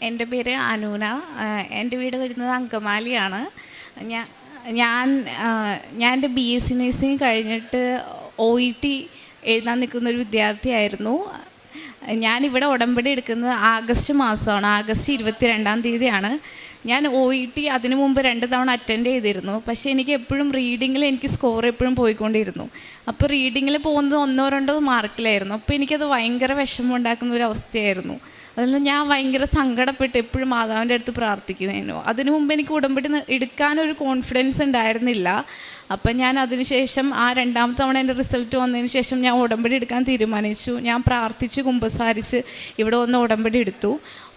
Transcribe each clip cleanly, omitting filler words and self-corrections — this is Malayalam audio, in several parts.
എൻ്റെ പേര് അനൂന. എൻ്റെ വീട് വരുന്നത് അങ്കമാലിയാണ്. ഞാൻ ഞാൻ ഞാൻ എൻ്റെ BSc നഴ്സിംഗ് കഴിഞ്ഞിട്ട് OET എഴുതാൻ നിൽക്കുന്നൊരു വിദ്യാർത്ഥിയായിരുന്നു. ഞാനിവിടെ ഉടമ്പടി എടുക്കുന്നത് ആഗസ്റ്റ് മാസമാണ്. ആഗസ്റ്റ് 22-ാം തീയതിയാണ്. ഞാൻ OET അതിനു മുമ്പ് 2 തവണ അറ്റൻഡ് ചെയ്തിരുന്നു. പക്ഷേ എനിക്ക് എപ്പോഴും റീഡിങ്ങിൽ എനിക്ക് സ്കോർ എപ്പോഴും പോയിക്കൊണ്ടിരുന്നു. അപ്പോൾ റീഡിങ്ങിൽ പോകുന്നത് 1-2 മാർക്കിലായിരുന്നു. അപ്പോൾ എനിക്കത് ഭയങ്കര വിഷമം ഉണ്ടാക്കുന്ന ഒരു അവസ്ഥയായിരുന്നു. അതിൽ ഞാൻ ഭയങ്കര സങ്കടപ്പെട്ട് എപ്പോഴും മാതാവിൻ്റെ അടുത്ത് പ്രാർത്ഥിക്കുന്നതിനോ. അതിനു മുമ്പ് എനിക്ക് ഉടമ്പടി എടുക്കാനൊരു കോൺഫിഡൻസ് ഉണ്ടായിരുന്നില്ല. അപ്പം ഞാൻ അതിനുശേഷം ആ 2ാമത്തെ തവണ എൻ്റെ റിസൾട്ട് വന്നതിന് ശേഷം ഞാൻ ഉടമ്പടി എടുക്കാൻ തീരുമാനിച്ചു. ഞാൻ പ്രാർത്ഥിച്ച് കുമ്പസാരിച്ച് ഇവിടെ വന്ന് ഉടമ്പടി എടുത്തു.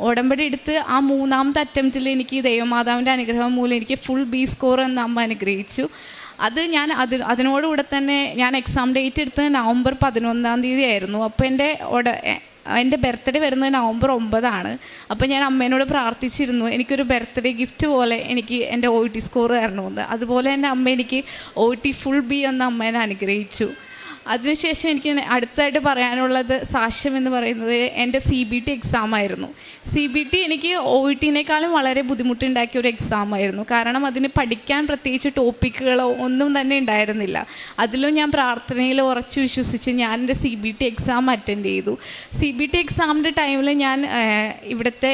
ഉടമ്പടി എടുത്ത് ആ 3ാമത്തെ അറ്റംപ്റ്റിൽ എനിക്ക് ദൈവമാതാവിൻ്റെ അനുഗ്രഹം മൂലം എനിക്ക് ഫുൾ B സ്കോർ എന്ന് അമ്മ അനുഗ്രഹിച്ചു. അത് ഞാൻ അതിനോടുകൂടെ തന്നെ ഞാൻ എക്സാം ഡേറ്റ് എടുത്തത് നവംബർ 11-ാം തീയതി ആയിരുന്നു. അപ്പോൾ എൻ്റെ ബർത്ത്ഡേ വരുന്നത് നവംബർ 9 അപ്പോൾ ഞാൻ അമ്മേനോട് പ്രാർത്ഥിച്ചിരുന്നു എനിക്കൊരു ബർത്ത്ഡേ ഗിഫ്റ്റ് പോലെ എനിക്ക് എൻ്റെ OET സ്കോർ തരണമെന്ന്. അതുപോലെ തന്നെ അമ്മ എനിക്ക് OET ഫുൾ B എന്ന് അമ്മേനെ അനുഗ്രഹിച്ചു. അതിനുശേഷം എനിക്ക് അടുത്തതായിട്ട് പറയാനുള്ളത് സാക്ഷ്യം എന്ന് പറയുന്നത് എൻ്റെ CBT എക്സാം ആയിരുന്നു. CBT എനിക്ക് OET-നേക്കാളും വളരെ ബുദ്ധിമുട്ടുണ്ടാക്കിയ ഒരു എക്സാം ആയിരുന്നു. കാരണം അതിന് പഠിക്കാൻ പ്രത്യേകിച്ച് ടോപ്പിക്കുകളോ ഒന്നും തന്നെ ഉണ്ടായിരുന്നില്ല. അതിലും ഞാൻ പ്രാർത്ഥനയിൽ ഉറച്ചു വിശ്വസിച്ച് ഞാൻ എൻ്റെ CBT എക്സാം അറ്റൻഡ് ചെയ്തു. CBT എക്സാമിൻ്റെ ടൈമിൽ ഞാൻ ഇവിടുത്തെ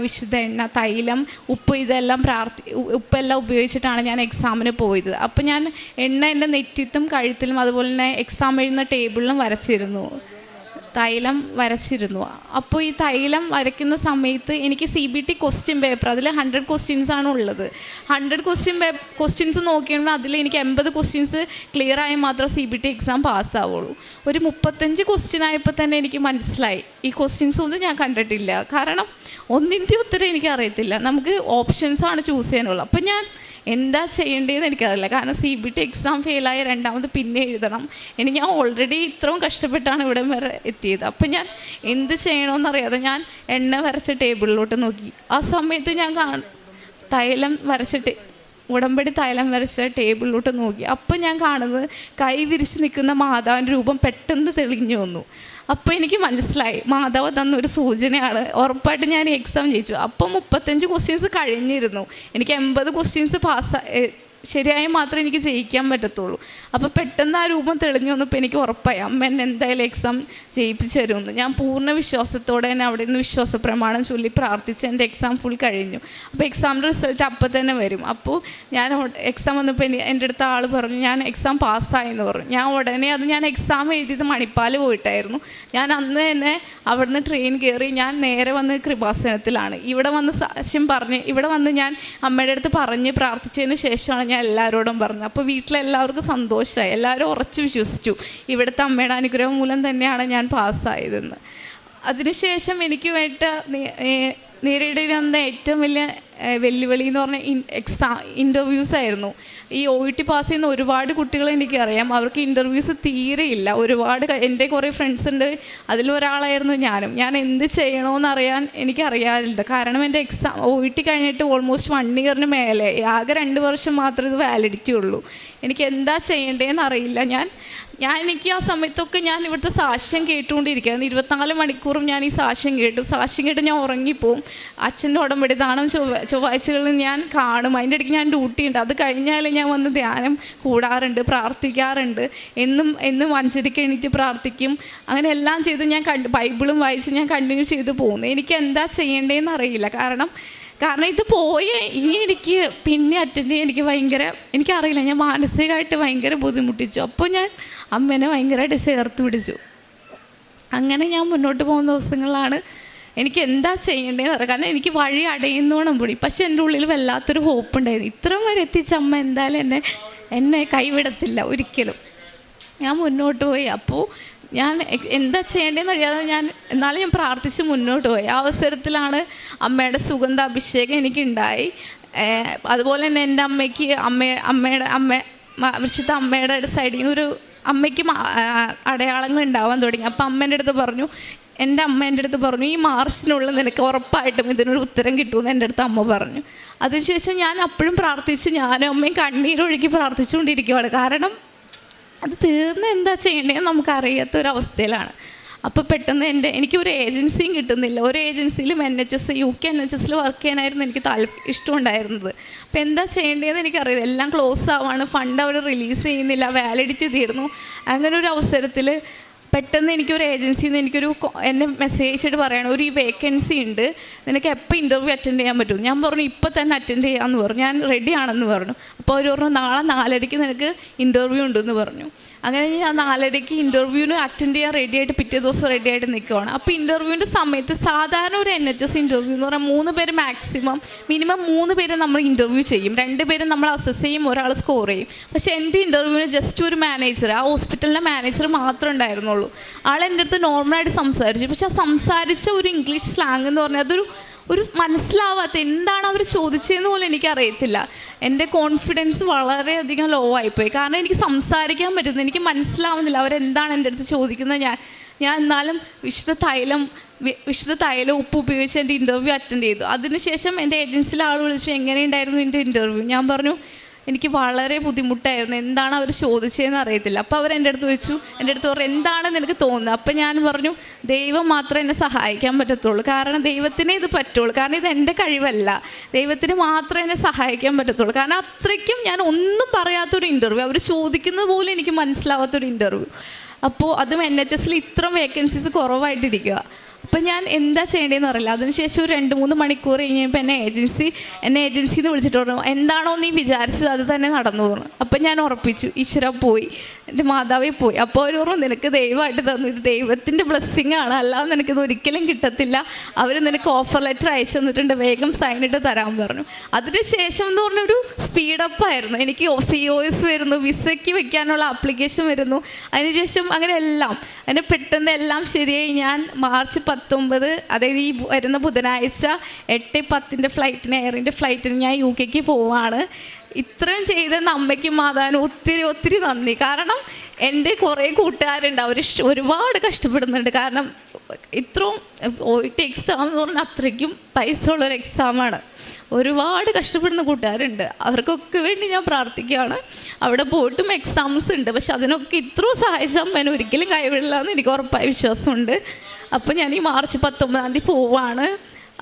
വിശുദ്ധ എണ്ണ, തൈലം, ഉപ്പ് ഇതെല്ലാം ഉപ്പെല്ലാം ഉപയോഗിച്ചിട്ടാണ് ഞാൻ എക്സാമിന് പോയത്. അപ്പോൾ ഞാൻ എണ്ണ എൻ്റെ നെറ്റിത്തും കഴുത്തിലും അതുപോലെ തന്നെ എക്സാം എഴുതുന്ന ടേബിളിലും തൈലം വരച്ചിരുന്നു. അപ്പോൾ ഈ തൈലം വരയ്ക്കുന്ന സമയത്ത് എനിക്ക് CBT ക്വസ്റ്റ്യൻ പേപ്പർ അതിൽ 100 ക്വസ്റ്റ്യൻസാണ് ഉള്ളത്. 100 ക്വസ്റ്റ്യൻസ് നോക്കിയാൽ അതിൽ എനിക്ക് 80 ക്വസ്റ്റ്യൻസ് ക്ലിയർ ആയി മാത്രമേ CBT എക്സാം പാസ്സാവുള്ളൂ. ഒരു 35 ക്വസ്റ്റ്യൻ ആയപ്പോൾ തന്നെ എനിക്ക് മനസ്സിലായി ഈ ക്വസ്റ്റ്യൻസ് ഒന്നും ഞാൻ കണ്ടിട്ടില്ല. കാരണം ഒന്നിൻ്റെ ഉത്തരം എനിക്കറിയത്തില്ല. നമുക്ക് ഓപ്ഷൻസാണ് ചൂസ് ചെയ്യാനുള്ളത്. അപ്പം ഞാൻ എന്താ ചെയ്യേണ്ടതെന്ന് എനിക്കറിയില്ല. കാരണം CBT എക്സാം ഫെയിലായി 2ാമത് പിന്നെ എഴുതണം. ഞാൻ ഓൾറെഡി ഇത്രയും കഷ്ടപ്പെട്ടാണ് ഇവിടെ വരെ എത്തിയത്. അപ്പം ഞാൻ എന്ത് ചെയ്യണമെന്നറിയാതെ ഞാൻ എണ്ണ വരച്ച ടേബിളിലോട്ട് നോക്കി. ആ സമയത്ത് ഞാൻ ഉടമ്പടി തൈലം വരച്ച ടേബിളിലോട്ട് നോക്കി. അപ്പം ഞാൻ കാണുന്നത് കൈ വിരിച്ച് നിൽക്കുന്ന മാതാവിൻ്റെ രൂപം പെട്ടെന്ന് തെളിഞ്ഞു വന്നു. അപ്പോൾ എനിക്ക് മനസ്സിലായി മാതാവ് തന്നൊരു സൂചനയാണ്. ഉറപ്പായിട്ട് ഞാൻ ഈ എക്സാം ജയിച്ചു. അപ്പം 35 ക്വസ്റ്റ്യൻസ് കഴിഞ്ഞിരുന്നു. എനിക്ക് 80 ക്വസ്റ്റ്യൻസ് ശരിയായാൽ മാത്രമേ എനിക്ക് ജയിക്കാൻ പറ്റത്തുള്ളൂ. അപ്പോൾ പെട്ടെന്ന് ആ രൂപം തെളിഞ്ഞു വന്നപ്പോൾ എനിക്ക് ഉറപ്പായി അമ്മ എന്നെ എന്തായാലും എക്സാം ജയിപ്പിച്ചു തരുമെന്ന്. ഞാൻ പൂർണ്ണ വിശ്വാസത്തോടെ തന്നെ അവിടെ നിന്ന് വിശ്വാസ പ്രമാണം ചൊല്ലി പ്രാർത്ഥിച്ച് എൻ്റെ എക്സാം ഫുൾ കഴിഞ്ഞു. അപ്പോൾ എക്സാമിൻ്റെ റിസൾട്ട് അപ്പം തന്നെ വരും. അപ്പോൾ ഞാൻ എക്സാം വന്നപ്പോൾ എൻ്റെ അടുത്ത ആൾ പറഞ്ഞു ഞാൻ എക്സാം പാസ്സായെന്ന് പറഞ്ഞു. ഞാൻ ഉടനെ ഞാൻ എക്സാം എഴുതിയത് മണിപ്പാൽ പോയിട്ടായിരുന്നു. ഞാൻ അന്ന് തന്നെ അവിടുന്ന് ട്രെയിൻ കയറി ഞാൻ നേരെ വന്ന് കൃപാസനത്തിലാണ്. ഇവിടെ വന്ന് സാക്ഷ്യം ഇവിടെ വന്ന് ഞാൻ അമ്മയുടെ അടുത്ത് പറഞ്ഞ് പ്രാർത്ഥിച്ചതിന് ശേഷമാണ് ഞാൻ എല്ലാവരോടും പറഞ്ഞു. അപ്പോൾ വീട്ടിലെല്ലാവർക്കും സന്തോഷമായി. എല്ലാവരും ഉറച്ചു വിശ്വസിച്ചു ഇവിടുത്തെ അമ്മയുടെ അനുഗ്രഹം മൂലം തന്നെയാണ് ഞാൻ പാസ്സായതെന്ന്. അതിനുശേഷം എനിക്ക് നേരിടേണ്ടി വന്ന ഏറ്റവും വലിയ വെല്ലുവിളി എന്ന് പറഞ്ഞാൽ ഇൻ്റർവ്യൂസ് ആയിരുന്നു. ഈ OET പാസ് ചെയ്യുന്ന ഒരുപാട് കുട്ടികളെ എനിക്കറിയാം. അവർക്ക് ഇൻ്റർവ്യൂസ് തീരെയില്ല. എൻ്റെ കുറേ ഫ്രണ്ട്സ് ഉണ്ട്. അതിലൊരാളായിരുന്നു ഞാനും. ഞാൻ എന്ത് ചെയ്യണമെന്നറിയാൻ എനിക്കറിയാറില്ല. കാരണം എൻ്റെ OET കഴിഞ്ഞിട്ട് ഓൾമോസ്റ്റ് 1 ഇയറിന് മേലെ, ആകെ 2 വർഷം മാത്രമേ ഇത് വാലിഡിറ്റി ഉള്ളൂ. എനിക്ക് എന്താ ചെയ്യേണ്ടതെന്ന് അറിയില്ല. എനിക്ക് ആ സമയത്തൊക്കെ ഞാൻ ഇവിടുത്തെ സാക്ഷ്യം കേട്ടുകൊണ്ടിരിക്കുകയായിരുന്നു. 24 മണിക്കൂറും ഞാൻ ഈ സാക്ഷ്യം കേട്ട് ഞാൻ ഉറങ്ങിപ്പോവും. അച്ഛൻ്റെ ഉടമ്പടി ദാനം ചൊവ്വാഴ്ചകളിൽ ഞാൻ കാണും. അതിൻ്റെ ഇടയ്ക്ക് ഞാൻ ഡ്യൂട്ടി ഉണ്ട്. അത് കഴിഞ്ഞാൽ ഞാൻ വന്ന് ധ്യാനം കൂടാറുണ്ട്, പ്രാർത്ഥിക്കാറുണ്ട്. എന്നും 5:30 എണീറ്റ് പ്രാർത്ഥിക്കും. അങ്ങനെ എല്ലാം ചെയ്ത് ഞാൻ ബൈബിളും വായിച്ച് ഞാൻ കണ്ടിന്യൂ ചെയ്ത് പോകുന്നു. എനിക്ക് എന്താ ചെയ്യേണ്ടതെന്ന് അറിയില്ല. കാരണം ഇത് എനിക്ക് പിന്നെ അറ്റൻഡ് ചെയ്യാൻ എനിക്കറിയില്ല. ഞാൻ മാനസികമായിട്ട് ഭയങ്കര ബുദ്ധിമുട്ടിച്ചു. അപ്പോൾ ഞാൻ അമ്മേനെ ഭയങ്കരമായിട്ട് ചേർത്ത് പിടിച്ചു. അങ്ങനെ ഞാൻ മുന്നോട്ട് പോകുന്ന ദിവസങ്ങളാണ് എനിക്ക് എന്താ ചെയ്യേണ്ടതെന്ന് അറിയാം. കാരണം എനിക്ക് വഴി അടയുന്നോണം കൂടി. പക്ഷെ എൻ്റെ ഉള്ളിൽ വല്ലാത്തൊരു ഹോപ്പ് ഉണ്ടായിരുന്നു. ഇത്രയും വരെ എത്തിച്ച അമ്മ എന്തായാലും എന്നെ കൈവിടത്തില്ല ഒരിക്കലും. ഞാൻ മുന്നോട്ട് പോയി. അപ്പോൾ ഞാൻ എന്താ ചെയ്യേണ്ടതെന്ന് അറിയാതെ എന്നാലും ഞാൻ പ്രാർത്ഥിച്ച് മുന്നോട്ട് പോയി. ആ അവസരത്തിലാണ് അമ്മയുടെ സുഗന്ധാഭിഷേകം എനിക്കുണ്ടായി. അതുപോലെ തന്നെ എൻ്റെ അമ്മയ്ക്ക് വിശുദ്ധ അമ്മയുടെ സൈഡിൽ നിന്ന് ഒരു അമ്മയ്ക്ക് അടയാളങ്ങൾ ഉണ്ടാവാൻ തുടങ്ങി. അപ്പോൾ എൻ്റെ അമ്മ എൻ്റെ അടുത്ത് പറഞ്ഞു ഈ മാർച്ചിനുള്ളിൽ നിനക്ക് ഉറപ്പായിട്ടും ഇതിനൊരു ഉത്തരം കിട്ടുമെന്ന് എൻ്റെ അടുത്ത് അമ്മ പറഞ്ഞു. അതിനുശേഷം ഞാൻ അപ്പോഴും പ്രാർത്ഥിച്ച് ഞാനും അമ്മയും കണ്ണീരൊഴുകി പ്രാർത്ഥിച്ചുകൊണ്ടിരിക്കുകയാണ്. കാരണം അത് തീർന്ന് എന്താ ചെയ്യേണ്ടതെന്ന് നമുക്കറിയാത്തൊരവസ്ഥയിലാണ്. അപ്പോൾ പെട്ടെന്ന് എനിക്കൊരു ഏജൻസിയും കിട്ടുന്നില്ല. ഒരു ഏജൻസിയിലും NHS UK NHSൽ വർക്ക് ചെയ്യാനായിരുന്നു എനിക്ക് ഇഷ്ടമുണ്ടായിരുന്നത്. അപ്പോൾ എന്താ ചെയ്യേണ്ടതെന്ന് എനിക്കറിയില്ല. എല്ലാം ക്ലോസ് ആവാണ്, ഫണ്ട് അവർ റിലീസ് ചെയ്യുന്നില്ല, വാലിഡിറ്റി തീർന്നു. അങ്ങനെ ഒരു അവസരത്തിൽ പെട്ടെന്ന് എനിക്കൊരു ഏജൻസിയിൽ നിന്ന് എന്നെ മെസ്സേജ് അയച്ചിട്ട് പറയണം, ഒരു വേക്കൻസി ഉണ്ട്, നിനക്ക് എപ്പോൾ ഇൻ്റർവ്യൂ അറ്റൻഡ് ചെയ്യാൻ പറ്റും. ഞാൻ പറഞ്ഞു ഇപ്പോൾ തന്നെ അറ്റൻഡ് ചെയ്യാമെന്ന് പറഞ്ഞു. ഞാൻ റെഡി ആണെന്ന് പറഞ്ഞു. അപ്പോൾ അവർ പറഞ്ഞു നാളെ 4:30 നിനക്ക് ഇൻ്റർവ്യൂ ഉണ്ടെന്ന് പറഞ്ഞു. അങ്ങനെ ഞാൻ 4:30 ഇൻ്റർവ്യൂവിന് അറ്റൻഡ് ചെയ്യാൻ റെഡി ആയിട്ട് പിറ്റേ ദിവസം റെഡി ആയിട്ട് നിൽക്കുവാണ്. അപ്പോൾ ഇൻ്റർവ്യൂവിൻ്റെ സമയത്ത് സാധാരണ ഒരു NHS ഇൻ്റർവ്യൂ എന്ന് പറഞ്ഞാൽ 3 പേര് മിനിമം 3 പേര് നമ്മൾ ഇൻ്റർവ്യൂ ചെയ്യും, 2 പേര് നമ്മൾ അസസ് ചെയ്യും, ഒരാൾ സ്കോർ ചെയ്യും. പക്ഷേ എൻ്റെ ഇൻ്റർവ്യൂവിന് ജസ്റ്റ് ഒരു മാനേജർ, ആ ഹോസ്പിറ്റലിലെ മാനേജർ മാത്രമേ ഉണ്ടായിരുന്നുള്ളൂ. ആൾ എൻ്റെ അടുത്ത് നോർമലായിട്ട് സംസാരിച്ചു. പക്ഷെ ആ സംസാരിച്ച ഒരു ഇംഗ്ലീഷ് സ്ലാങ് എന്ന് പറഞ്ഞാൽ ഒരു മനസ്സിലാവാത്ത, എന്താണ് അവർ ചോദിച്ചതെന്ന് പോലും എനിക്കറിയത്തില്ല. എൻ്റെ കോൺഫിഡൻസ് വളരെയധികം ലോ ആയിപ്പോയി. കാരണം എനിക്ക് സംസാരിക്കാൻ പറ്റുന്നു, എനിക്ക് മനസ്സിലാവുന്നില്ല അവരെന്താണ് എൻ്റെ അടുത്ത് ചോദിക്കുന്നത്. ഞാൻ എന്നാലും വിശുദ്ധ തൈലം ഉപ്പ് ഉപയോഗിച്ച് എൻ്റെ ഇൻ്റർവ്യൂ അറ്റൻഡ് ചെയ്തു. അതിനുശേഷം എൻ്റെ ഏജൻസിയിലെ ആൾ വിളിച്ചു, എങ്ങനെയുണ്ടായിരുന്നു എൻ്റെ ഇൻ്റർവ്യൂ? ഞാൻ പറഞ്ഞു എനിക്ക് വളരെ ബുദ്ധിമുട്ടായിരുന്നു, എന്താണ് അവർ ചോദിച്ചതെന്ന് അറിയത്തില്ല. അപ്പോൾ അവർ എൻ്റെ അടുത്ത് പറഞ്ഞു എന്താണ് നിനക്ക് തോന്നുന്നത്? അപ്പോൾ ഞാൻ പറഞ്ഞു ദൈവം മാത്രമേ എന്നെ സഹായിക്കാൻ പറ്റത്തുള്ളൂ, കാരണം ദൈവത്തിനെ ഇത് പറ്റുള്ളൂ, കാരണം ഇത് എൻ്റെ കഴിവല്ല, ദൈവത്തിന് മാത്രമേ എന്നെ സഹായിക്കാൻ പറ്റത്തുള്ളൂ. കാരണം അത്രയ്ക്കും ഞാൻ ഒന്നും പറയാത്തൊരു ഇൻ്റർവ്യൂ, അവർ ചോദിക്കുന്നത് പോലും എനിക്ക് മനസ്സിലാവാത്തൊരു ഇൻ്റർവ്യൂ. അപ്പോൾ അതും NHSൽ ഇത്രയും വേക്കൻസീസ് കുറവായിട്ടിരിക്കുക. അപ്പം ഞാൻ എന്താ ചെയ്യേണ്ടതെന്ന് അറിയില്ല. അതിനുശേഷം ഒരു 2-3 മണിക്കൂർ കഴിഞ്ഞപ്പോൾ എന്നെ ഏജൻസിയിൽ നിന്ന് വിളിച്ചിട്ട് പറഞ്ഞു, എന്താണോ നീ വിചാരിച്ചത് അത് തന്നെ നടന്നു പറഞ്ഞു. അപ്പം ഞാൻ ഉറപ്പിച്ചു, ഈശ്വര പോയി, എൻ്റെ മാതാവേ പോയി. അപ്പോൾ അവർ പറഞ്ഞു നിനക്ക് ദൈവമായിട്ട് തന്നു, ഇത് ദൈവത്തിൻ്റെ ബ്ലെസ്സിങ് ആണ്, അല്ലാതെ നിനക്കിത് ഒരിക്കലും കിട്ടത്തില്ല, അവർ നിനക്ക് ഓഫർ ലെറ്റർ അയച്ചു തന്നിട്ടുണ്ട്, വേഗം സൈൻ ഇട്ട് തരാൻ പറഞ്ഞു. അതിനുശേഷം എന്ന് പറഞ്ഞൊരു സ്പീഡപ്പായിരുന്നു. എനിക്ക് COS വരുന്നു, വിസയ്ക്ക് വെക്കാനുള്ള ആപ്ലിക്കേഷൻ വരുന്നു. അതിനുശേഷം അങ്ങനെ പെട്ടെന്ന് എല്ലാം ശരിയായി. ഞാൻ മാർച്ച് 19, അതായത് ഈ വരുന്ന ബുധനാഴ്ച 8:10 എയറിൻ്റെ ഫ്ലൈറ്റിന് ഞാൻ UK പോവാണ്. ഇത്രയും ചെയ്ത അമ്മയ്ക്കും മാതാവിനും ഒത്തിരി നന്ദി. കാരണം എൻ്റെ കുറേ കൂട്ടുകാരുണ്ട്, അവർ ഒരുപാട് കഷ്ടപ്പെടുന്നുണ്ട്. കാരണം ഇത്രയും OET എക്സാം എന്ന് പറഞ്ഞാൽ അത്രയ്ക്കും പൈസ ഉള്ളൊരു എക്സാമാണ്. ഒരുപാട് കഷ്ടപ്പെടുന്ന കൂട്ടുകാരുണ്ട്, അവർക്കൊക്കെ വേണ്ടി ഞാൻ പ്രാർത്ഥിക്കുകയാണ്. അവിടെ പോയിട്ടും എക്സാംസ് ഉണ്ട്, പക്ഷെ അതിനൊക്കെ ഇത്രയും സഹായിച്ച അമ്മേനെ ഒരിക്കലും കൈവിടില്ല എന്ന് എനിക്ക് ഉറപ്പായ വിശ്വാസമുണ്ട്. അപ്പോൾ ഞാൻ ഈ മാർച്ച് 19 പോവാണ്.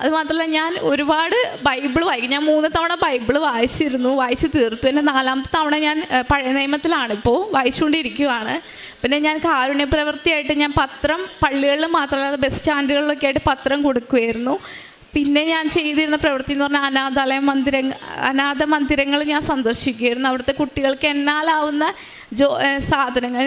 അതുമാത്രമല്ല ഞാൻ ഒരുപാട് ബൈബിൾ വായിക്കും. ഞാൻ 3 തവണ ബൈബിൾ വായിച്ച് തീർത്തു. എൻ്റെ 4ാമത്തെ തവണ ഞാൻ പഴയ നിയമത്തിലാണിപ്പോൾ വായിച്ചുകൊണ്ടിരിക്കുകയാണ്. പിന്നെ ഞാൻ കാരുണ്യ പ്രവൃത്തിയായിട്ട് ഞാൻ പത്രം പള്ളികളിൽ മാത്രമല്ല ബസ് സ്റ്റാൻഡുകളിലൊക്കെ ആയിട്ട് പത്രം കൊടുക്കുമായിരുന്നു. പിന്നെ ഞാൻ ചെയ്തിരുന്ന പ്രവൃത്തി എന്ന് പറഞ്ഞാൽ അനാഥ മന്ദിരങ്ങൾ ഞാൻ സന്ദർശിക്കുമായിരുന്നു. അവിടുത്തെ കുട്ടികൾക്ക് എന്നാലാവുന്ന സാധനങ്ങൾ,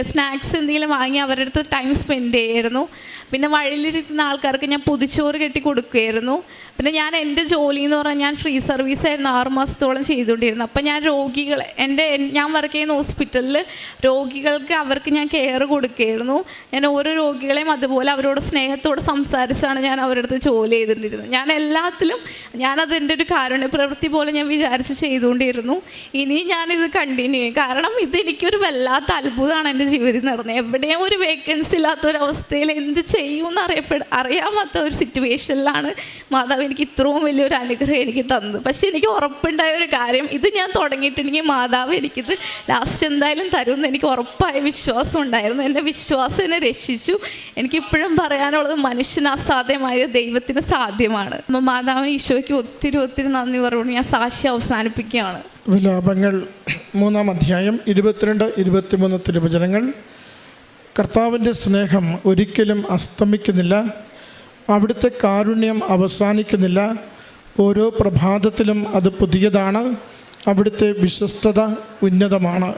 സ്നാക്സ് എന്തെങ്കിലും വാങ്ങി അവരുടെ അടുത്ത് ടൈം സ്പെൻഡ് ചെയ്യുമായിരുന്നു. പിന്നെ വഴിയിലിരിക്കുന്ന ആൾക്കാർക്ക് ഞാൻ പൊതിച്ചോറ് കെട്ടി കൊടുക്കുമായിരുന്നു. പിന്നെ ഞാൻ എൻ്റെ ജോലി എന്ന് പറഞ്ഞാൽ ഞാൻ ഫ്രീ സർവീസായിരുന്നു 6 മാസത്തോളം ചെയ്തുകൊണ്ടിരുന്നത്. അപ്പം ഞാൻ ഞാൻ വർക്ക് ചെയ്യുന്ന ഹോസ്പിറ്റലിൽ രോഗികൾക്ക് അവർക്ക് ഞാൻ കെയർ കൊടുക്കുമായിരുന്നു. ഞാൻ ഓരോ രോഗികളെയും അതുപോലെ അവരോട് സ്നേഹത്തോടെ സംസാരിച്ചാണ് ഞാൻ അവരുടെ അടുത്ത് ജോലി ചെയ്തുകൊണ്ടിരുന്നത്. ഞാൻ എല്ലാത്തിലും ഞാനത് എൻ്റെ ഒരു കാരുണ്യ പ്രവൃത്തി പോലെ ഞാൻ വിചാരിച്ച് ചെയ്തുകൊണ്ടിരുന്നു. ഇനി ഞാനിത് കണ്ടിന്യൂ ചെയ്യും. കാരണം എനിക്കൊരു വല്ലാത്ത അത്ഭുതമാണ് എൻ്റെ ജീവിതത്തിൽ നടന്നത്. എവിടെയും ഒരു വേക്കൻസി ഇല്ലാത്തൊരവസ്ഥയിൽ എന്ത് ചെയ്യുമെന്ന് അറിയാത്ത ഒരു സിറ്റുവേഷനിലാണ് മാതാവ് എനിക്ക് ഇത്രയും വലിയൊരു അനുഗ്രഹം എനിക്ക് തന്നത്. പക്ഷെ എനിക്ക് ഉറപ്പുണ്ടായ ഒരു കാര്യം, ഇത് ഞാൻ തുടങ്ങിയിട്ടുണ്ടെങ്കിൽ മാതാവ് എനിക്കിത് ലാസ്റ്റ് എന്തായാലും തരുമെന്ന് എനിക്ക് ഉറപ്പായ വിശ്വാസം ഉണ്ടായിരുന്നു. എൻ്റെ വിശ്വാസം എന്നെ രക്ഷിച്ചു. എനിക്കിപ്പോഴും പറയാനുള്ളത് മനുഷ്യന് അസാധ്യമായ ദൈവത്തിന് സാധ്യമാണ്. അപ്പോൾ മാതാവിന് ഈശോയ്ക്ക് ഒത്തിരി നന്ദി പറഞ്ഞു ഞാൻ സാക്ഷി അവസാനിപ്പിക്കുകയാണ്. വിലാപങ്ങൾ 3-ാം അധ്യായം 22-23 തിരുവചനങ്ങൾ. കർത്താവിൻ്റെ സ്നേഹം ഒരിക്കലും അസ്തമിക്കുന്നില്ല, അവിടുത്തെ കാരുണ്യം അവസാനിക്കുന്നില്ല, ഓരോ പ്രഭാതത്തിലും അത് പുതിയതാണ്, അവിടുത്തെ വിശ്വസ്തത ഉന്നതമാണ്.